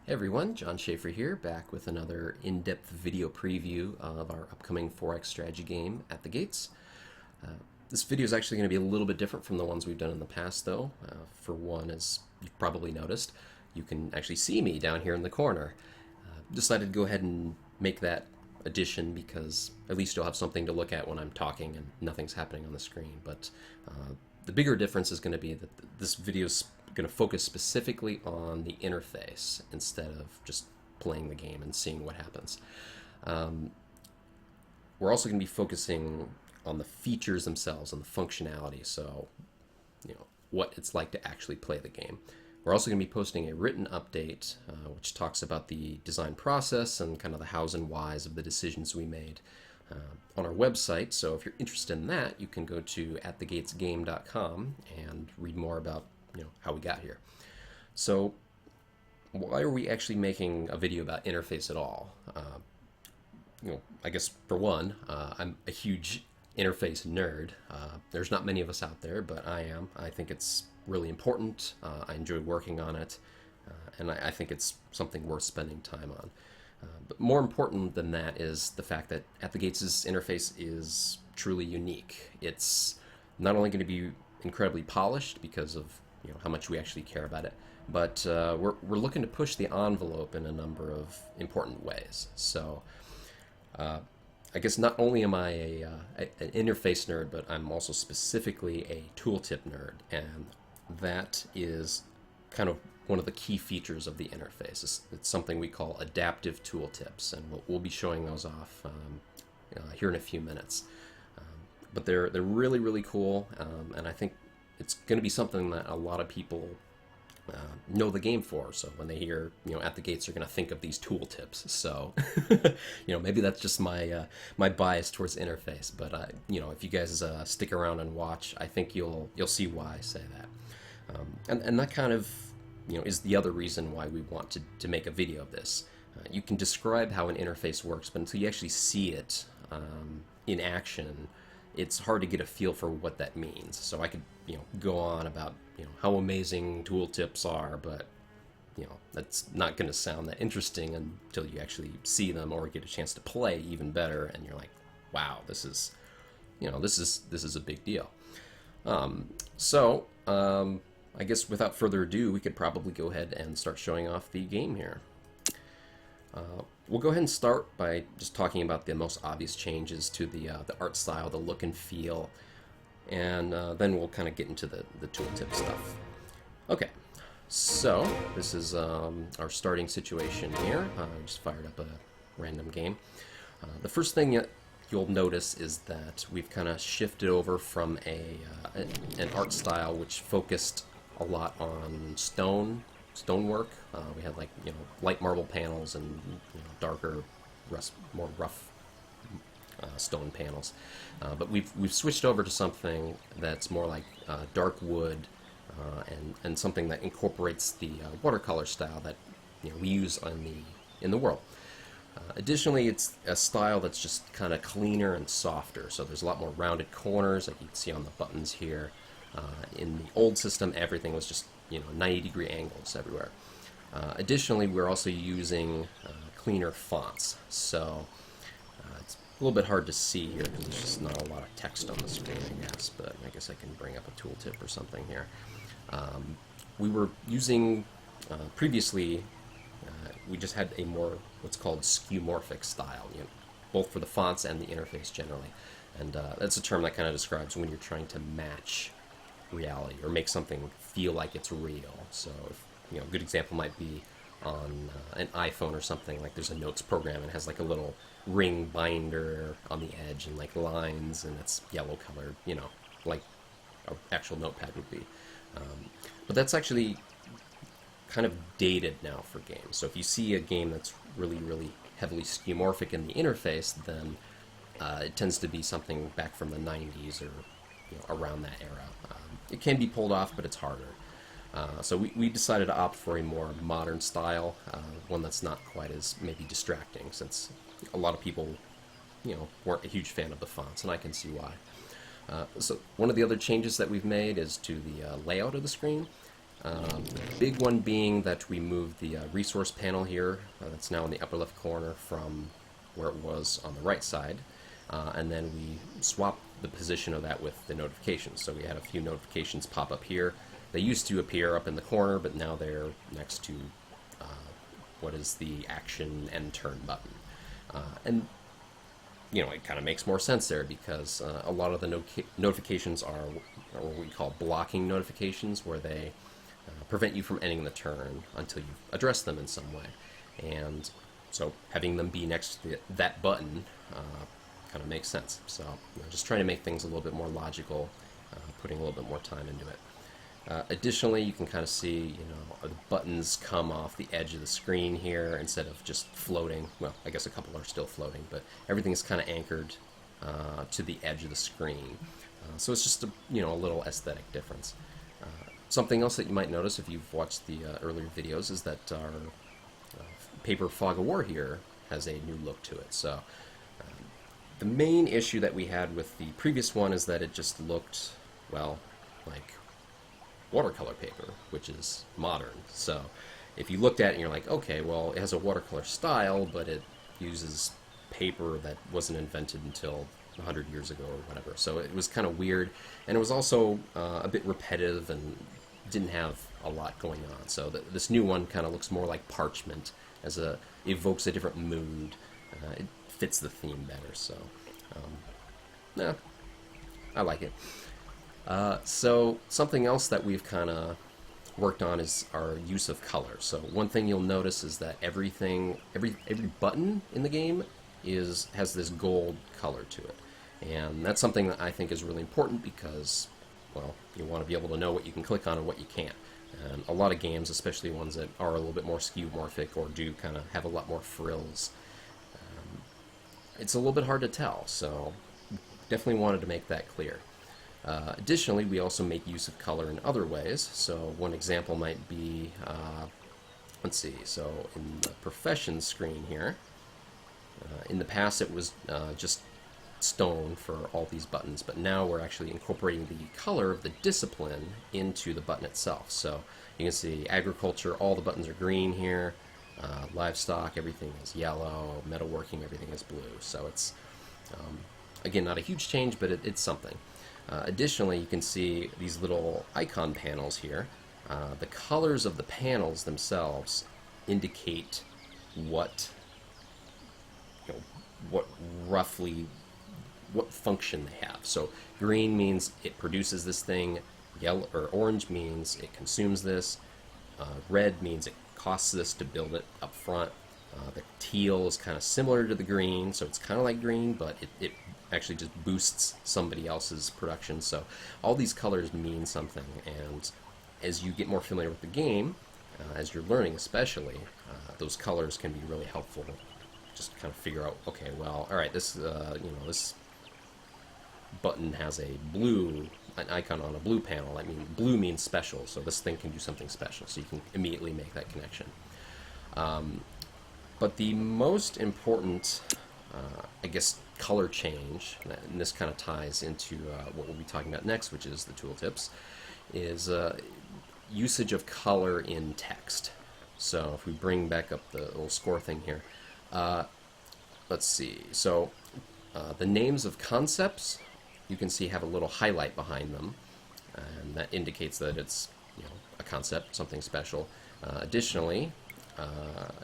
Hey everyone, Jon Shafer here, back with another in-depth video preview of our upcoming 4X strategy game, At the Gates. This video is actually going to be a little bit different from the ones we've done in the past, though. For one, as you've probably noticed, you can actually see me down here in the corner. Decided to go ahead and make that addition because at least you'll have something to look at when I'm talking and nothing's happening on the screen. But the bigger difference is going to be that this video is going to focus specifically on the interface instead of just playing the game and seeing what happens. We're also going to be focusing on the features themselves and the functionality, so what it's like to actually play the game. We're also going to be posting a written update which talks about the design process and kind of the hows and whys of the decisions we made on our website. So if you're interested in that, you can go to atthegatesgame.com and read more about how we got here. So why are we actually making a video about interface at all? I guess for one, I'm a huge interface nerd. There's not many of us out there, but I am. I think it's really important. I enjoy working on it, and I think it's something worth spending time on. But more important than that is the fact that At the Gates' interface is truly unique. It's not only going to be incredibly polished because of how much we actually care about it, but we're looking to push the envelope in a number of important ways. So I guess not only am I an interface nerd, but I'm also specifically a tooltip nerd, and that is kind of one of the key features of the interface. It's something we call adaptive tooltips, and we'll be showing those off here in a few minutes. But they're really, really cool, and I think it's going to be something that a lot of people know the game for. So when they hear At the Gates, they're going to think of these tooltips. So maybe that's just my my bias towards interface. But if you guys stick around and watch, I think you'll see why I say that. And that kind of is the other reason why we want to make a video of this. You can describe how an interface works, but until you actually see it in action, it's hard to get a feel for what that means. So I could go on about how amazing tooltips are, but that's not going to sound that interesting until you actually see them or get a chance to play even better, and you're like, wow, this is this is a big deal. I guess without further ado, we could probably go ahead and start showing off the game here. We'll go ahead and start by just talking about the most obvious changes to the art style, the look and feel, and then we'll kind of get into the tooltip stuff. Okay, so this is our starting situation here. I just fired up a random game. The first thing you'll notice is that we've kind of shifted over from an art style which focused a lot on stonework. We had light marble panels and darker, more rough stone panels. But we've switched over to something that's more like dark wood and something that incorporates the watercolor style that we use in the world. Additionally, it's a style that's just kind of cleaner and softer, so there's a lot more rounded corners, like you can see on the buttons here. In the old system, everything was just 90-degree angles everywhere. Additionally, we're also using cleaner fonts, so it's a little bit hard to see here because there's just not a lot of text on the screen, I guess, but I guess I can bring up a tooltip or something here. We were using, previously, we just had a more what's called skeuomorphic style, both for the fonts and the interface generally. And that's a term that kind of describes when you're trying to match reality or make something feel like it's real. So a good example might be on an iPhone or something, like there's a notes program and it has like a little ring binder on the edge and like lines, and it's yellow colored, like an actual notepad would be. But that's actually kind of dated now for games. So if you see a game that's really, really heavily skeuomorphic in the interface, then it tends to be something back from the 90s or around that era. It can be pulled off, but it's harder. So we decided to opt for a more modern style, one that's not quite as maybe distracting, since a lot of people weren't a huge fan of the fonts, and I can see why. So one of the other changes that we've made is to the layout of the screen. The big one being that we moved the resource panel here, that's now in the upper left corner from where it was on the right side, and then we swapped the position of that with the notifications. So we had a few notifications pop up here. They used to appear up in the corner, but now they're next to what is the action end turn button. And you know, it kind of makes more sense there because a lot of the notifications are what we call blocking notifications, where they prevent you from ending the turn until you address them in some way. And so having them be next to that button kind of makes sense. So just trying to make things a little bit more logical, putting a little bit more time into it. Additionally, you can kind of see, the buttons come off the edge of the screen here instead of just floating. Well, I guess a couple are still floating, but everything is kind of anchored to the edge of the screen. So it's just a little aesthetic difference. Something else that you might notice if you've watched the earlier videos is that our paper fog of war here has a new look to it. So the main issue that we had with the previous one is that it just looked, well, like watercolor paper, which is modern. So if you looked at it and you're like, okay, well, it has a watercolor style, but it uses paper that wasn't invented until 100 years ago or whatever. So it was kind of weird, and it was also a bit repetitive and didn't have a lot going on. So this new one kind of looks more like parchment, evokes a different mood. It fits the theme better. So yeah, I like it. So something else that we've kind of worked on is our use of color. So one thing you'll notice is that every button in the game has this gold color to it, and that's something that I think is really important because, well, you want to be able to know what you can click on and what you can't. And a lot of games, especially ones that are a little bit more skeuomorphic or do kind of have a lot more frills, it's a little bit hard to tell. So definitely wanted to make that clear. Additionally, we also make use of color in other ways. So one example might be, let's see, so in the professions screen here, in the past it was just stone for all these buttons, but now we're actually incorporating the color of the discipline into the button itself. So you can see agriculture, all the buttons are green here, livestock, everything is yellow, metalworking, everything is blue. So it's, again, not a huge change, but it's something. Additionally, you can see these little icon panels here. The colors of the panels themselves indicate what function they have. So green means it produces this thing, yellow or orange means it consumes this, red means it costs this to build it up front. The teal is kind of similar to the green, so it's kind of like green, but it actually just boosts somebody else's production. So all these colors mean something, and as you get more familiar with the game, as you're learning especially, those colors can be really helpful. Just kind of figure out, okay, well, all right, this this button has an icon on a blue panel. I mean, blue means special, so this thing can do something special. So you can immediately make that connection. But the most important, I guess, color change, and this kind of ties into what we'll be talking about next, which is the tooltips, is usage of color in text. So if we bring back up the little score thing here, let's see. So the names of concepts, you can see, have a little highlight behind them, and that indicates that it's a concept, something special. Additionally,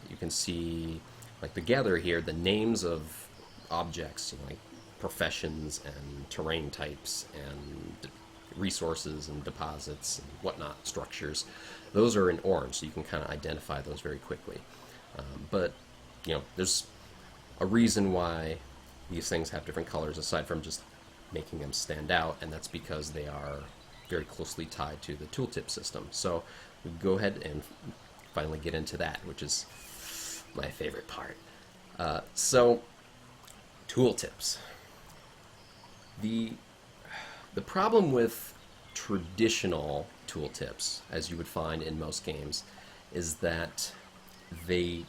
you can see, like the gather here, the names of objects, like professions and terrain types and resources and deposits and whatnot, structures. Those are in orange, so you can kind of identify those very quickly. But there's a reason why these things have different colors aside from just making them stand out, and that's because they are very closely tied to the tooltip system. So we go ahead and finally get into that, which is my favorite part. So tooltips. The problem with traditional tooltips, as you would find in most games, is that they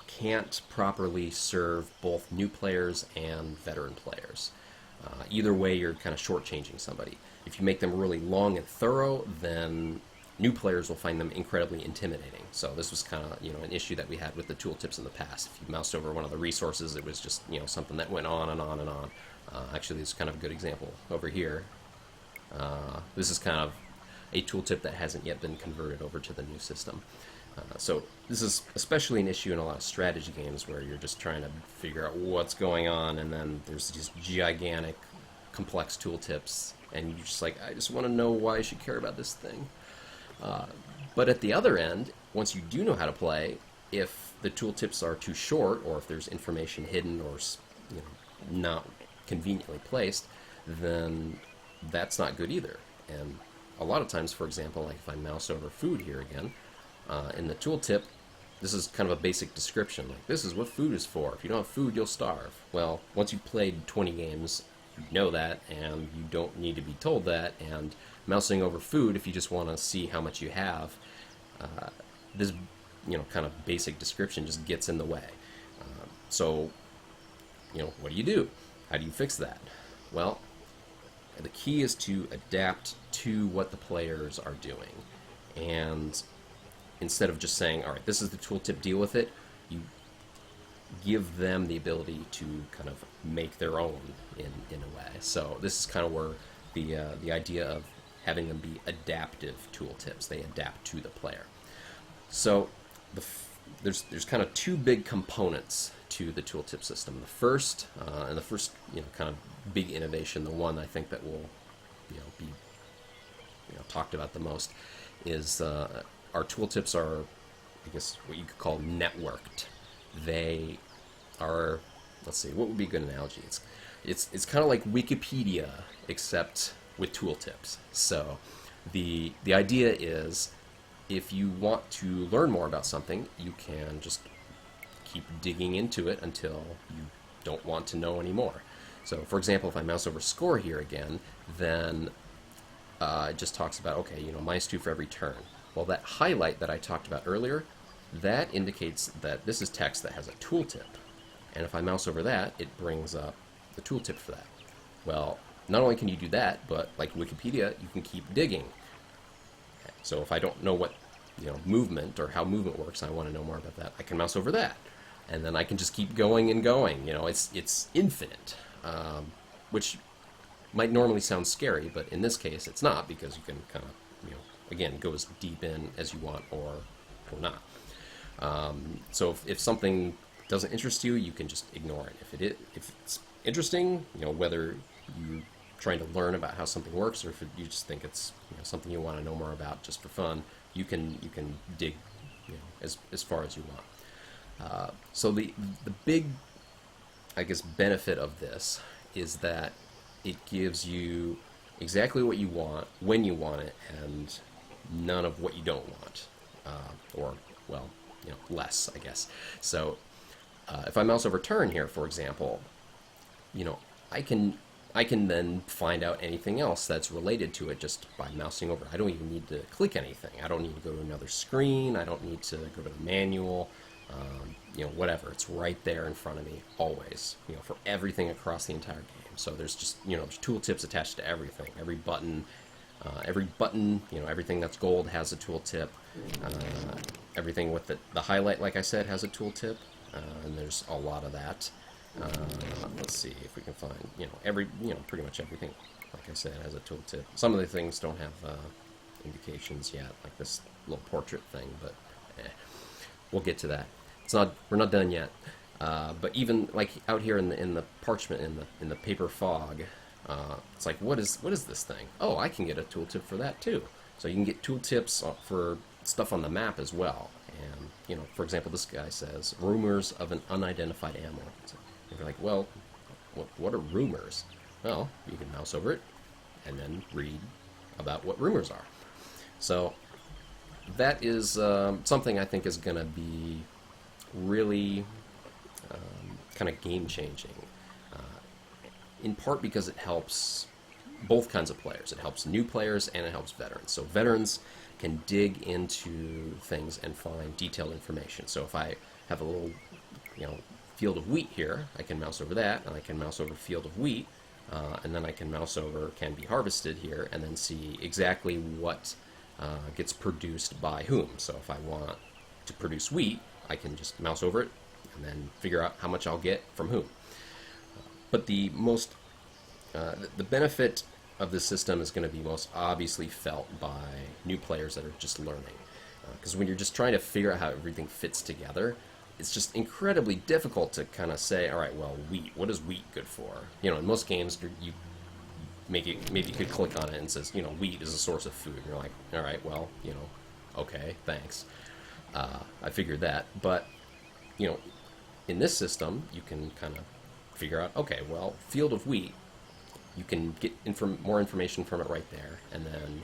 can't properly serve both new players and veteran players. Either way, you're kind of shortchanging somebody. If you make them really long and thorough, then new players will find them incredibly intimidating. So this was kind of an issue that we had with the tooltips in the past. If you moused over one of the resources, it was just something that went on and on and on. Actually, this is kind of a good example over here. This is kind of a tooltip that hasn't yet been converted over to the new system. So this is especially an issue in a lot of strategy games where you're just trying to figure out what's going on, and then there's these gigantic, complex tooltips, and you're just like, I just want to know why I should care about this thing. But at the other end, once you do know how to play, if the tooltips are too short, or if there's information hidden or not conveniently placed, then that's not good either. And a lot of times, for example, like if I mouse over food here again, in the tooltip, this is kind of a basic description. Like, this is what food is for. If you don't have food, you'll starve. Well, once you've played 20 games, you know that, and you don't need to be told that. And mousing over food, if you just want to see how much you have, this kind of basic description just gets in the way. So what do? How do you fix that? Well, the key is to adapt to what the players are doing. And instead of just saying, all right, this is the tooltip, deal with it, you give them the ability to kind of make their own in a way. So this is kind of where the idea of having them be adaptive tooltips. They adapt to the player. So there's kind of two big components to the tooltip system. The first kind of big innovation, the one I think that will be talked about the most, is our tooltips are, I guess, what you could call networked. They are, let's see, what would be a good analogy? It's kind of like Wikipedia, except with tooltips. So the idea is, if you want to learn more about something, you can just keep digging into it until you don't want to know anymore. So, for example, if I mouse over score here again, then it just talks about, okay, -2 for every turn. Well, that highlight that I talked about earlier, that indicates that this is text that has a tooltip. And if I mouse over that, it brings up the tooltip for that. Well, not only can you do that, but like Wikipedia, you can keep digging. So if I don't know what movement or how movement works, I want to know more about that, I can mouse over that. And then I can just keep going and going. It's infinite, which might normally sound scary, but in this case it's not, because you can kind of, again, go as deep in as you want or not. So if something doesn't interest you, you can just ignore it. If it's interesting, whether you're trying to learn about how something works or if you just think it's something you want to know more about just for fun, you can dig as far as you want. So the big, I guess, benefit of this is that it gives you exactly what you want when you want it, and none of what you don't want, or less, I guess. So if I mouse over turn here, for example, I can then find out anything else that's related to it just by mousing over. I don't even need to click anything. I don't need to go to another screen. I don't need to go to the manual. Whatever. It's right there in front of me always. For everything across the entire game. So there's just there's tooltips attached to everything. Every button, everything that's gold has a tooltip. Everything with the highlight, like I said, has a tooltip, and there's a lot of that. Let's see if we can find, pretty much everything, like I said, has a tooltip. Some of the things don't have indications yet, like this little portrait thing, but we'll get to that. We're not done yet. But even like out here in the parchment, in the paper fog, it's like, what is this thing? Oh, I can get a tooltip for that too. So you can get tooltips for stuff on the map as well. And for example, this guy says rumors of an unidentified animal. And you're like, well, what are rumors? Well, you can mouse over it and then read about what rumors are. So that is something I think is going to be really kind of game-changing, in part because it helps both kinds of players. It helps new players and it helps veterans. So veterans can dig into things and find detailed information. So if I have a little, field of wheat here, I can mouse over that, and I can mouse over field of wheat, and then I can mouse over can be harvested here, and then see exactly what gets produced by whom. So if I want to produce wheat, I can just mouse over it and then figure out how much I'll get from whom. But the benefit of this system is going to be most obviously felt by new players that are just learning. Because when you're just trying to figure out how everything fits together, it's just incredibly difficult to kind of say, all right, well, wheat, what is wheat good for? You know, in most games, you maybe you could click on it and it says, you know, wheat is a source of food. And you're like, all right, well, you know, okay, thanks. I figured that. But, you know, in this system, you can kind of figure out, okay, well, field of wheat, you can get more information from it right there. And then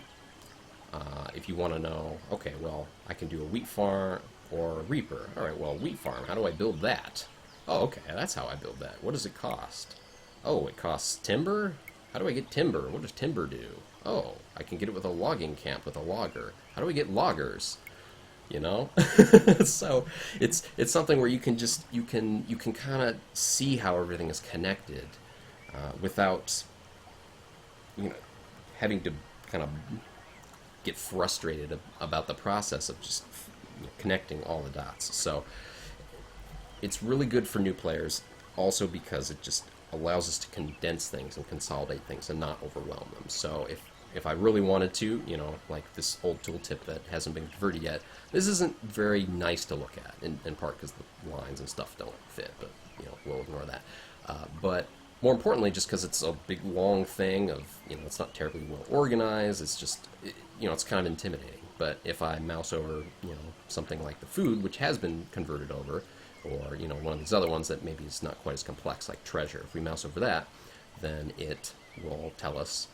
if you want to know, okay, well, I can do a wheat farm or a reaper. All right, well, wheat farm, how do I build that? Oh, okay, that's how I build that. What does it cost? Oh, it costs timber? How do I get timber? What does timber do? Oh, I can get it with a logging camp with a logger. How do I get loggers? You know? So it's something where you can kind of see how everything is connected without, you know, having to kind of get frustrated about the process of just, you know, connecting all the dots. So it's really good for new players, also because it just allows us to condense things and consolidate things and not overwhelm them. So if I really wanted to, you know, like this old tooltip that hasn't been converted yet, this isn't very nice to look at, in part because the lines and stuff don't fit, but, you know, we'll ignore that. But more importantly, just because it's a big, long thing of, you know, it's not terribly well organized, it's just, you know, it's kind of intimidating. But if I mouse over, you know, something like the food, which has been converted over, or, you know, one of these other ones that maybe is not quite as complex, like treasure, if we mouse over that, then it will tell us,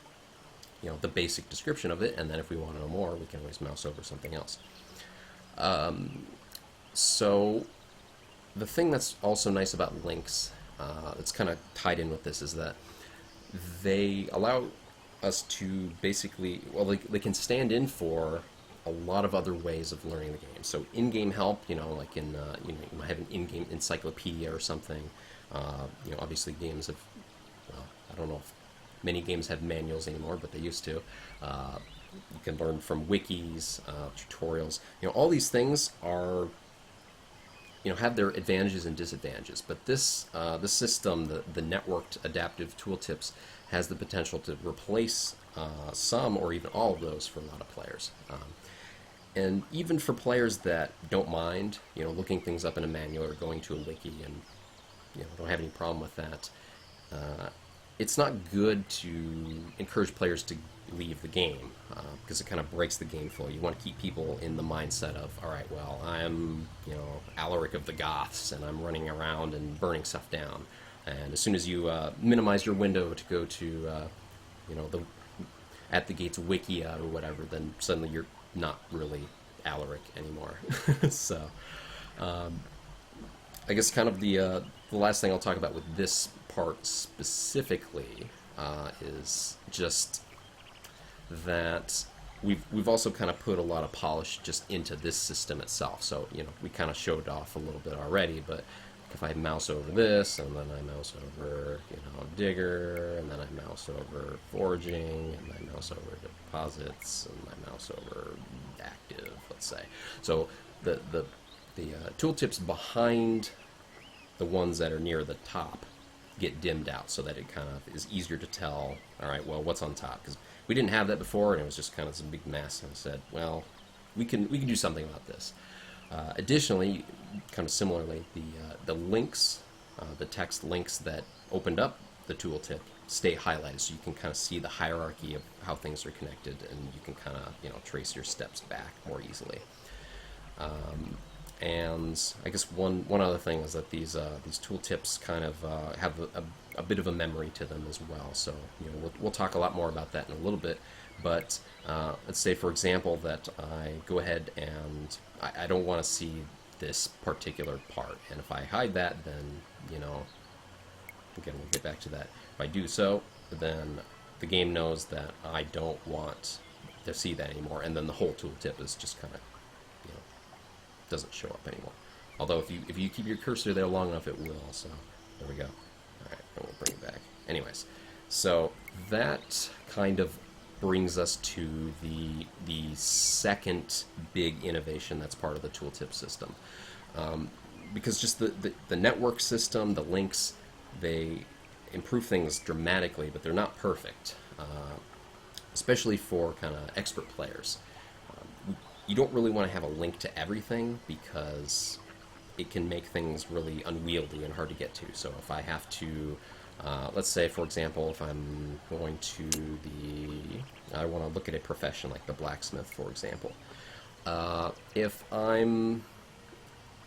you know, the basic description of it, and then if we want to know more, we can always mouse over something else. So the thing that's also nice about links, that's kind of tied in with this, is that they allow us to basically, well, they can stand in for a lot of other ways of learning the game. So in-game help, you know, like in, you know, you might have an in-game encyclopedia or something. You know, obviously games have, well, I don't know if many games have manuals anymore, but they used to. You can learn from wikis, tutorials. You know, all these things are, you know, have their advantages and disadvantages. But this system, the networked adaptive tooltips, has the potential to replace some or even all of those for a lot of players. And even for players that don't mind, you know, looking things up in a manual or going to a wiki and, you know, don't have any problem with that, it's not good to encourage players to leave the game because it kind of breaks the game flow. You want to keep people in the mindset of, all right, well, I'm, you know, Alaric of the Goths, and I'm running around and burning stuff down. And as soon as you minimize your window to go to, you know, the At the Gates Wikia or whatever, then suddenly you're not really Alaric anymore. So, I guess kind of the last thing I'll talk about with this part specifically is just that we've also kind of put a lot of polish just into this system itself. So, you know, we kind of showed off a little bit already, but if I mouse over this, and then I mouse over, you know, digger, and then I mouse over foraging, and I mouse over deposits, and I mouse over active, let's say. So the tooltips behind the ones that are near the top get dimmed out so that it kind of is easier to tell, all right, well, what's on top? Because we didn't have that before, and it was just kind of some big mess, and I said, well, we can do something about this. Additionally, kind of similarly, the links, the text links that opened up the tooltip stay highlighted, so you can kind of see the hierarchy of how things are connected, and you can kind of, you know, trace your steps back more easily. And I guess one other thing is that these tooltips kind of have a bit of a memory to them as well. So, you know, we'll talk a lot more about that in a little bit. But let's say, for example, that I go ahead and I don't want to see this particular part, and if I hide that, then, you know, again, we'll get back to that. If I do so, then the game knows that I don't want to see that anymore, and then the whole tooltip is just kind of, you know, doesn't show up anymore. Although if you keep your cursor there long enough, it will. So there we go. All right, and we'll bring it back. Anyways, so that kind of brings us to the second big innovation that's part of the tooltip system. Because just the network system, the links, they improve things dramatically, but they're not perfect, especially for kind of expert players. You don't really want to have a link to everything because it can make things really unwieldy and hard to get to. So if I have to, let's say, for example, if I'm going to I want to look at a profession like the blacksmith, for example. If I'm,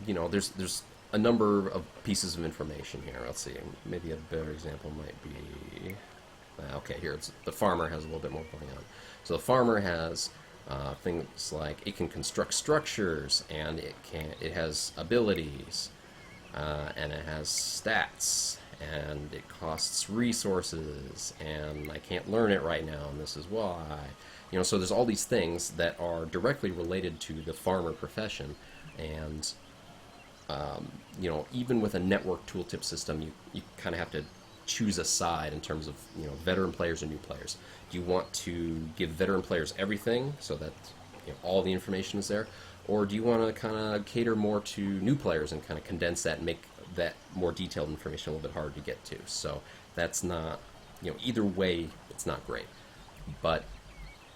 there's a number of pieces of information here. Let's see, maybe a better example might be, okay, here, the farmer has a little bit more going on. So the farmer has things like it can construct structures, and it has abilities, and it has stats, and it costs resources, and I can't learn it right now, and this is why. So there's all these things that are directly related to the farmer profession, and even with a network tooltip system, you kind of have to choose a side in terms of veteran players and new players. Do you want to give veteran players everything so that all the information is there, or do you want to kind of cater more to new players and kind of condense that and make that more detailed information a little bit harder to get to? So that's not, either way, it's not great. But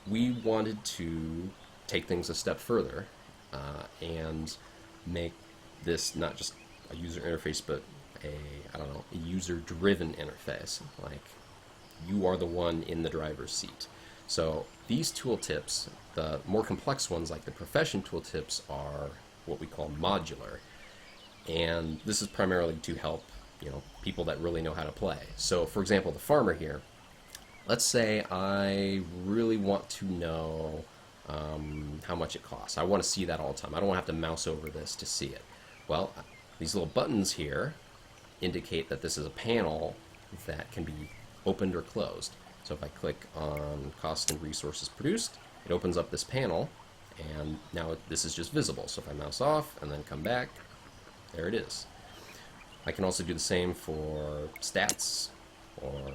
we wanted to take things a step further and make this not just a user interface, but a user-driven interface. Like, you are the one in the driver's seat. So these tooltips, the more complex ones like the profession tooltips, are what we call modular. And this is primarily to help, people that really know how to play. So for example, the farmer here, let's say I really want to know how much it costs. I want to see that all the time. I don't want to have to mouse over this to see it. Well, these little buttons here indicate that this is a panel that can be opened or closed. So if I click on cost and resources produced, it opens up this panel, and now this is just visible. So if I mouse off and then come back, there it is. I can also do the same for stats or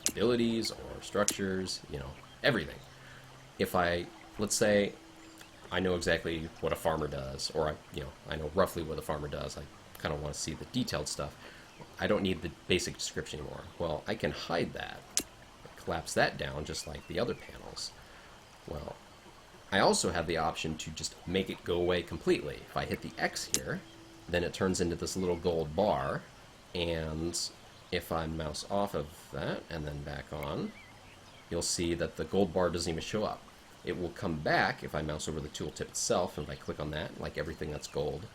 abilities or structures, everything. If let's say I know exactly what a farmer does, or I know roughly what a farmer does, I kind of want to see the detailed stuff. I don't need the basic description anymore. Well, I can hide that, collapse that down just like the other panels. Well, I also have the option to just make it go away completely. If I hit the X here, then it turns into this little gold bar, and if I mouse off of that and then back on, you'll see that the gold bar doesn't even show up. It will come back if I mouse over the tooltip itself, and if I click on that, like everything that's gold,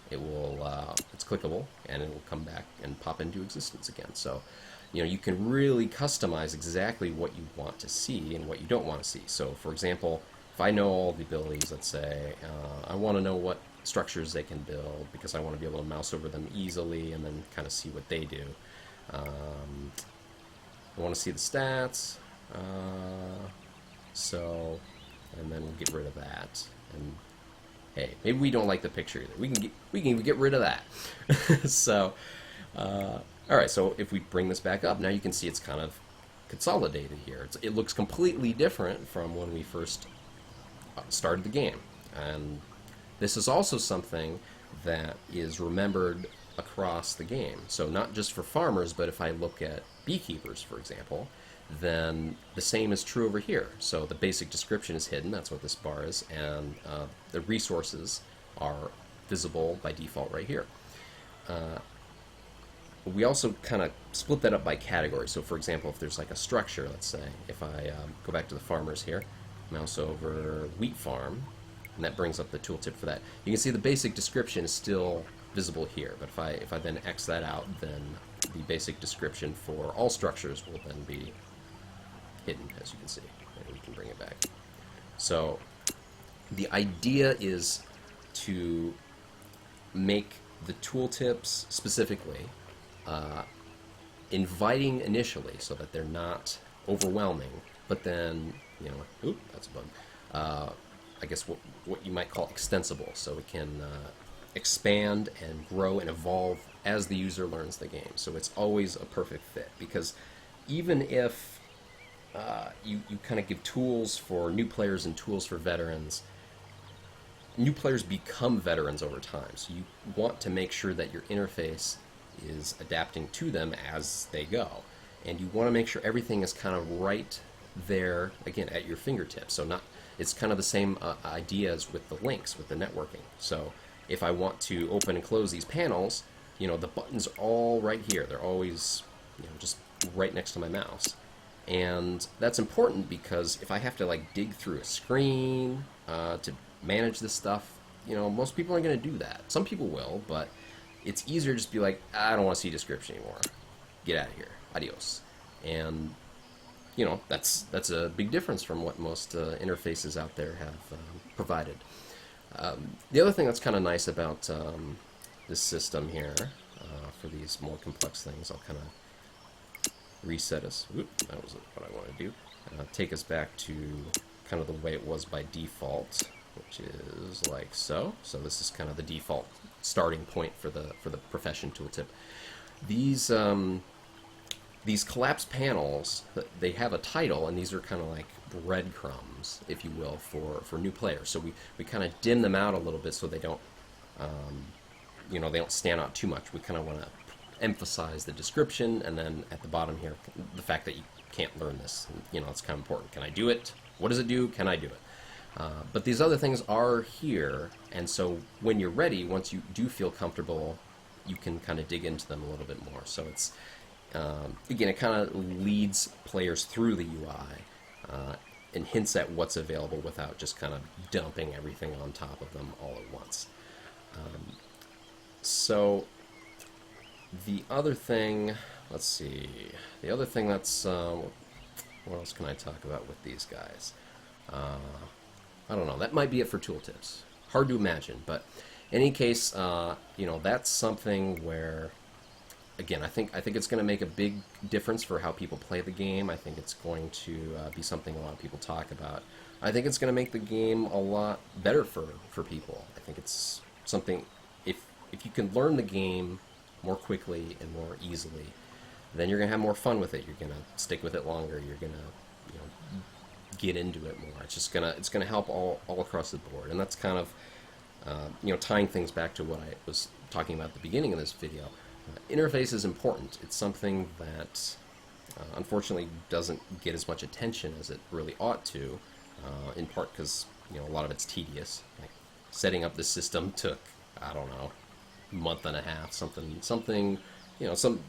it will, it's clickable, and it will come back and pop into existence again. So, you can really customize exactly what you want to see and what you don't want to see. So, for example, if I know all the abilities, let's say, I want to know what structures they can build because I want to be able to mouse over them easily and then kind of see what they do. I want to see the stats, and then we'll get rid of that. And hey, maybe we don't like the picture either. We can get rid of that. So, all right. So if we bring this back up, now you can see it's kind of consolidated here. It looks completely different from when we first started the game, and this is also something that is remembered across the game. So not just for farmers, but if I look at beekeepers, for example, then the same is true over here. So the basic description is hidden, that's what this bar is, and the resources are visible by default right here. We also kind of split that up by category. So for example, if there's like a structure, let's say, if I go back to the farmers here, mouse over wheat farm, and that brings up the tooltip for that. You can see the basic description is still visible here, but if I then X that out, then the basic description for all structures will then be hidden, as you can see, and we can bring it back. So the idea is to make the tooltips specifically inviting initially so that they're not overwhelming, but then, oop, that's a bug. I guess what you might call extensible, so it can expand and grow and evolve as the user learns the game. So it's always a perfect fit, because even if you kind of give tools for new players and tools for veterans. New players become veterans over time, so you want to make sure that your interface is adapting to them as they go. And you want to make sure everything is kind of right there, again, at your fingertips. So not, it's kind of the same idea as with the links, with the networking. So if I want to open and close these panels, the buttons are all right here. They're always, just right next to my mouse. And that's important because if I have to like dig through a screen to manage this stuff, most people aren't going to do that. Some people will, but it's easier to just be like, I don't want to see description anymore. Get out of here. Adios. And that's a big difference from what most interfaces out there have provided. The other thing that's kind of nice about this system here, for these more complex things, I'll kind of reset us. Oop, that wasn't what I want to do. Take us back to kind of the way it was by default, which is like so. So this is kind of the default starting point for the profession tooltip. These collapsed panels, they have a title, and these are kind of like breadcrumbs, if you will, for new players. So we kind of dim them out a little bit so they don't, they don't stand out too much. We kind of want to emphasize the description, and then at the bottom here, the fact that you can't learn this. It's kind of important. Can I do it? What does it do? Can I do it? But these other things are here, and so when you're ready, once you do feel comfortable, you can kind of dig into them a little bit more. So it's, again, it kind of leads players through the UI and hints at what's available without just kind of dumping everything on top of them all at once. So the other thing, let's see, the other thing that's, what else can I talk about with these guys? I don't know, that might be it for tooltips. Hard to imagine, but in any case, that's something where, again, I think it's going to make a big difference for how people play the game. I think it's going to be something a lot of people talk about. I think it's going to make the game a lot better for people. I think it's something, if you can learn the game more quickly and more easily, then you're going to have more fun with it. You're going to stick with it longer. You're going to get into it more. It's going to help all across the board. And that's kind of tying things back to what I was talking about at the beginning of this video. Interface is important. It's something that unfortunately doesn't get as much attention as it really ought to, in part because a lot of it's tedious. Like setting up the system took, I don't know, a month and a half, something, some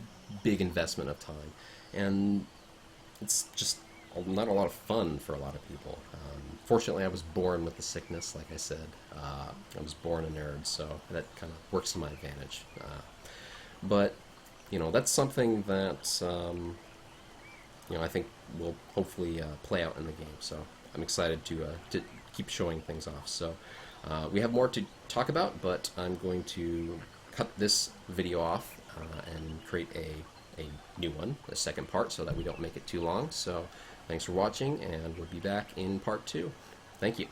big investment of time, and it's just not a lot of fun for a lot of people. Fortunately, I was born with the sickness, like I said. I was born a nerd, so that kind of works to my advantage. But that's something that I think will hopefully play out in the game. So I'm excited to keep showing things off. So we have more to talk about, but I'm going to cut this video off and create a new one, a second part, so that we don't make it too long. So thanks for watching, and we'll be back in part 2. Thank you.